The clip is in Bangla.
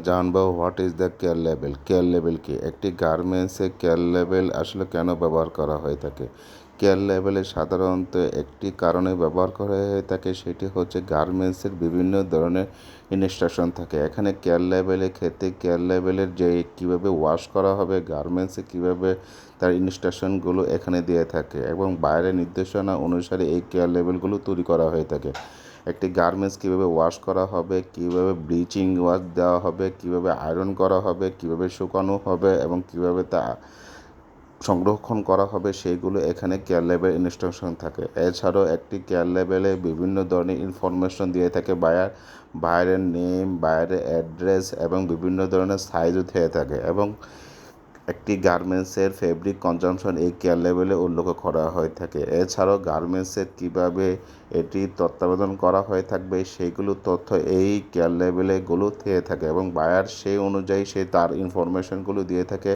জানবো what is the care level. Care level কি? একটি গার্মেন্টসে কেয়ার লেভেল আসলে কেন ব্যবহার করা হয়ে থাকে? কেয়ার লেভেলে সাধারণত একটি কারণে ব্যবহার করা হয়ে থাকে, সেটি হচ্ছে গার্মেন্টসের বিভিন্ন ধরনের ইনস্ট্রাকশন থাকে। এখানে কেয়ার লেভেলের ক্ষেত্রে কেয়ার লেভেলের যে কীভাবে ওয়াশ করা হবে, গার্মেন্টসে কীভাবে তার ইনস্ট্রাকশনগুলো এখানে দিয়ে থাকে এবং বাইরের নির্দেশনা অনুসারে এই কেয়ার লেভেলগুলো তৈরি করা হয়ে থাকে। একটি গার্মেন্টস কীভাবে ওয়াশ করা হবে, কীভাবে ব্লিচিং ওয়াশ দেওয়া হবে, কীভাবে আয়রন করা হবে, কীভাবে শুকানো হবে এবং কীভাবে তা সংরক্ষণ করা হবে, সেইগুলো এখানে কেয়ার লেভেল ইনস্ট্রাকশন থাকে। এছাড়াও একটি কেয়ার লেভেলে বিভিন্ন ধরনের ইনফরমেশন দিয়ে থাকে বাইরের নেম, বাইরের অ্যাড্রেস এবং বিভিন্ন ধরনের সাইজও থেকে থাকে এবং একটি গার্মেন্টসের ফেব্রিক কনজাম্পশন এই কেয়ার লেভেলে উল্লেখ করা হয়ে থাকে। এছাড়াও গার্মেন্টসের কীভাবে এটি তত্ত্বাবধান করা হয়ে থাকবে, সেইগুলো তথ্য এই কেয়ার লেভেলেগুলো থেকে থাকে এবং বায়ার সেই অনুযায়ী সে তার ইনফরমেশনগুলো দিয়ে থাকে